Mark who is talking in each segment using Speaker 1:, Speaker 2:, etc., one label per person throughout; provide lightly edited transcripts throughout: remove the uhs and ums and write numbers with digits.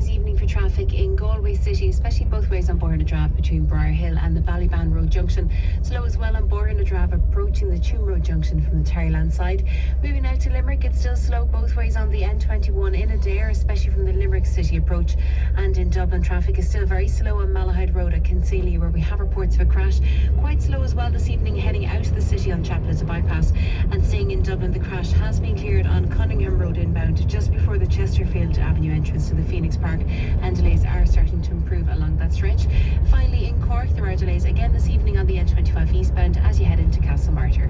Speaker 1: this evening for traffic in Galway City, especially both ways on Borna between Briar Hill and the Ballyban Road Junction. Slow as well on Borna approaching the Tuam Road Junction from the Terryland side. Moving out to Limerick, it's still slow both ways on the N21 in Adair, especially from the Limerick City approach. And in Dublin, traffic is still very slow on Malahide Road at Kinsealy, where we have reports of a crash. Quite slow as well this evening heading out of the city on Chapel as a bypass. And staying in Dublin, the crash has been cleared on Cunningham Road inbound just before the Chesterfield Avenue entrance to the Phoenix Park, and delays are starting to improve along that stretch. Finally, in Cork, there are delays again this evening on the N25 eastbound as you head into Castlemartyr.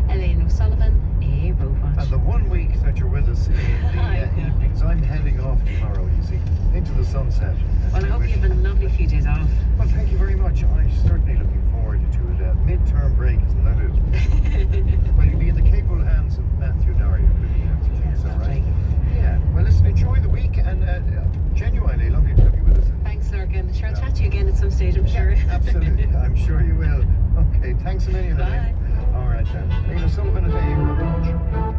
Speaker 1: Elaine O'Sullivan, A Road Watch.
Speaker 2: And the 1 week that you're with us in the evenings, I'm heading off tomorrow, you see, into the sunset.
Speaker 1: Well, I hope you have a lovely few days off.
Speaker 2: Well, thank you very much. I'm certainly looking forward to it. Mid-term break, isn't that it? Well, you'll be in the capable hands of Matthew Dyer. Is that right? Yeah. Well, listen, enjoy the week, and genuinely lovely to have you with us.
Speaker 1: Thanks, Lurgan. Sure, I'll chat to you again at some stage, I'm sure.
Speaker 2: Yeah, absolutely. I'm sure you will. Okay, thanks a million.
Speaker 1: Bye.
Speaker 2: All right, then. Elaine O'Sullivan at A Road Watch.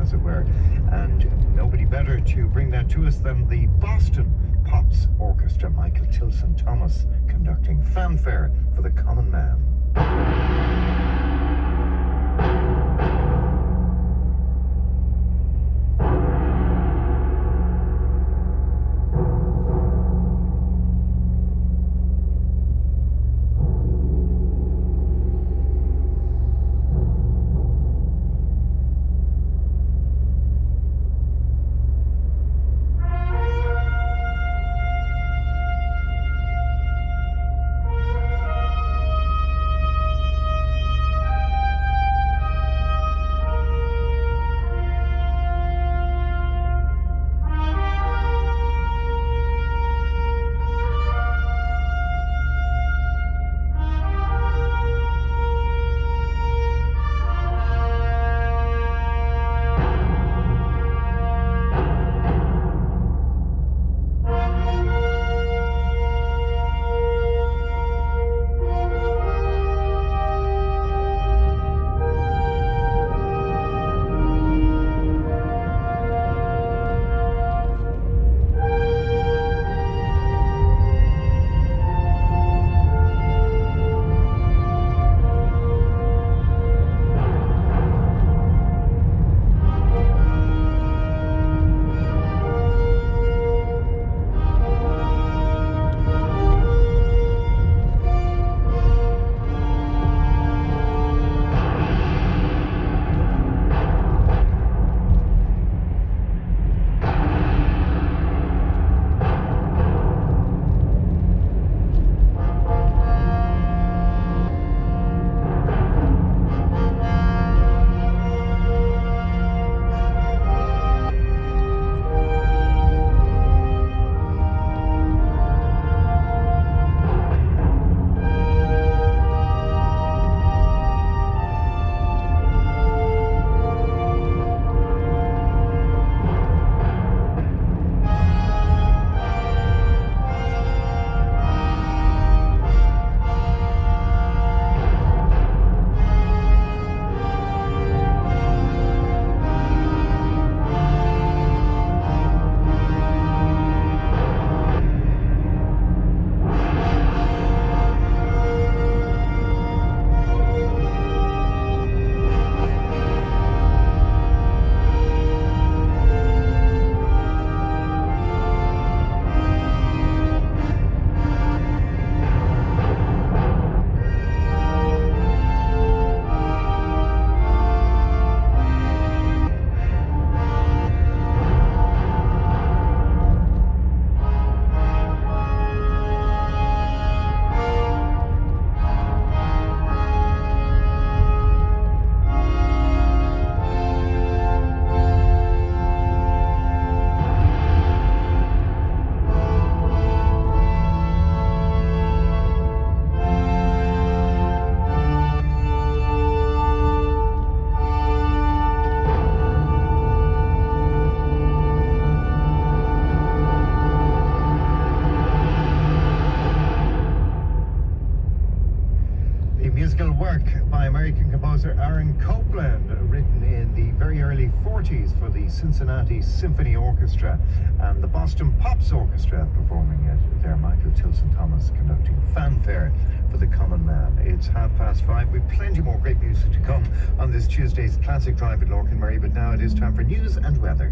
Speaker 2: as it were. And nobody better to bring that to us than the Boston Pops Orchestra. Michael Tilson Thomas conducting Fanfare for the Common Man. Musical work by American composer Aaron Copland, written in the very early 40s for the Cincinnati Symphony Orchestra and the Boston Pops Orchestra performing it there. Michael Tilson Thomas conducting Fanfare for the Common Man. It's 5:30. We've plenty more great music to come on this Tuesday's Classic Drive with Lorcan Murray, but now it is time for news and weather.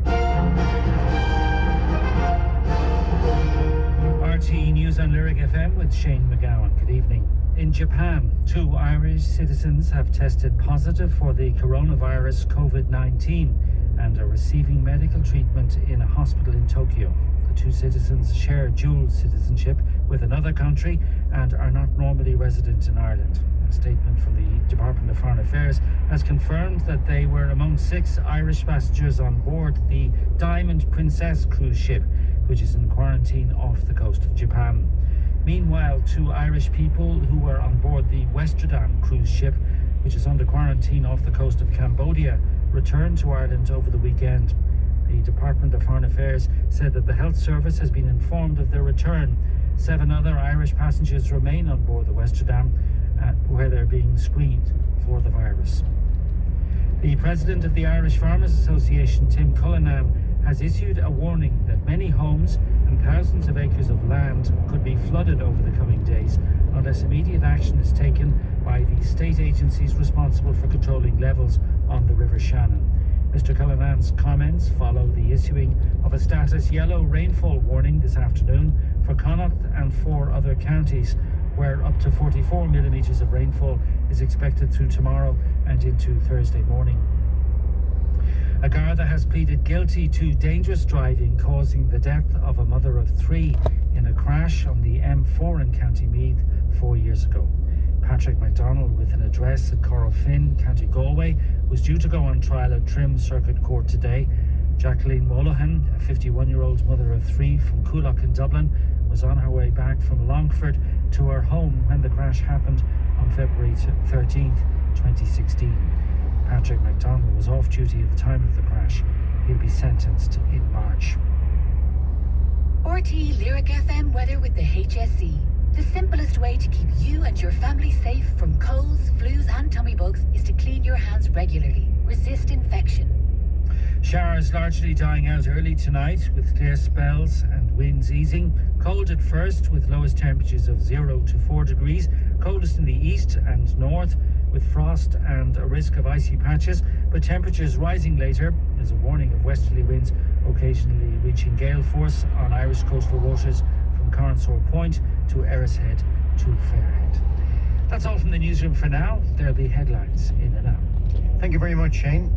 Speaker 3: RT News on Lyric FM with Shane McGowan. Good evening. In Japan, 2 Irish citizens have tested positive for the coronavirus COVID-19 and are receiving medical treatment in a hospital in Tokyo. The 2 citizens share dual citizenship with another country and are not normally resident in Ireland. A statement from the Department of Foreign Affairs has confirmed that they were among 6 Irish passengers on board the Diamond Princess cruise ship, which is in quarantine off the coast of Japan. Meanwhile, 2 Irish people who were on board the Westerdam cruise ship, which is under quarantine off the coast of Cambodia, returned to Ireland over the weekend. The Department of Foreign Affairs said that the health service has been informed of their return. 7 other Irish passengers remain on board the Westerdam, where they're being screened for the virus. The president of the Irish Farmers Association, Tim Cullinan, has issued a warning that many homes and thousands of acres of land could be flooded over the coming days unless immediate action is taken by the state agencies responsible for controlling levels on the River Shannon. Mr. Cullinan's comments follow the issuing of a status yellow rainfall warning this afternoon for Connacht and 4 other counties, where up to 44 millimetres of rainfall is expected through tomorrow and into Thursday morning. A Garda has pleaded guilty to dangerous driving causing the death of a mother of 3 in a crash on the M4 in County Meath 4 years ago. Patrick MacDonald, with an address at Corofin, County Galway, was due to go on trial at Trim Circuit Court today. Jacqueline Molohan, a 51-year-old mother of 3 from Coolock in Dublin, was on her way back from Longford to her home when the crash happened on February 13th, 2016. Patrick MacDonald was off duty at the time of the crash. He'll be sentenced in March.
Speaker 4: RTE Lyric FM weather with the HSE. The simplest way to keep you and your family safe from colds, flus and tummy bugs is to clean your hands regularly. Resist infection.
Speaker 3: Showers largely dying out early tonight with clear spells and winds easing. Cold at first with lowest temperatures of 0 to 4 degrees. Coldest in the east and north with frost and a risk of icy patches, but temperatures rising later. There's a warning of westerly winds occasionally reaching gale force on Irish coastal waters from Carnsore Point to Erishead to Fairhead. That's all from the newsroom for now. There'll be headlines in an hour.
Speaker 2: Thank you very much, Shane.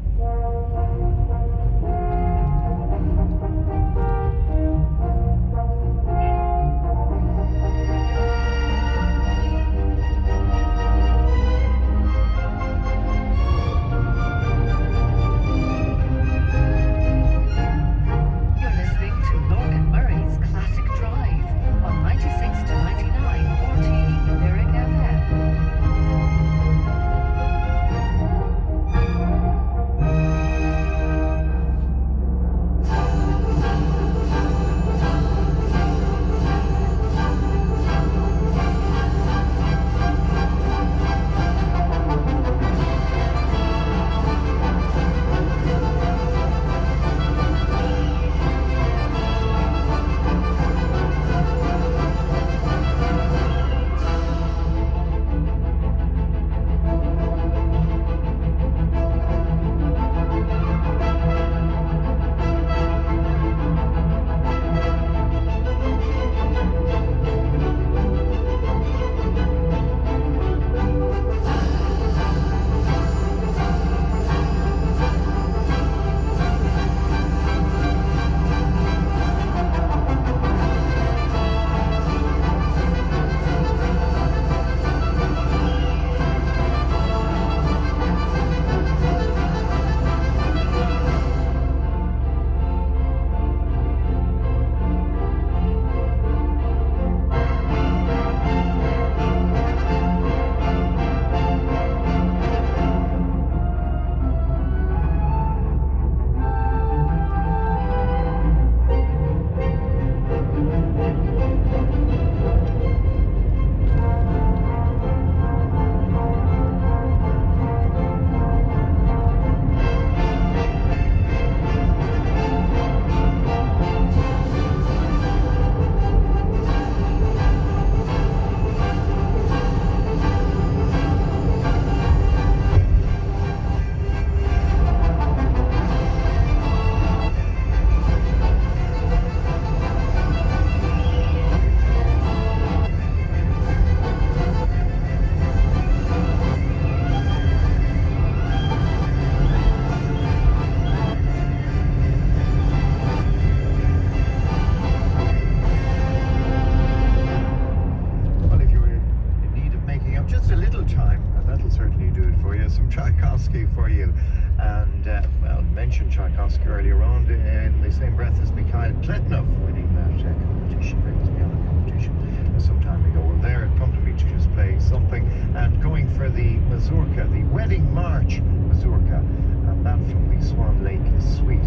Speaker 2: For you, and mentioned Tchaikovsky earlier on in the same breath as Mikhail Pletnov winning that competition, famous piano competition some time ago. Well, there it prompted me to just play something and going for the mazurka, the Wedding March mazurka, and that from the Swan Lake Suite.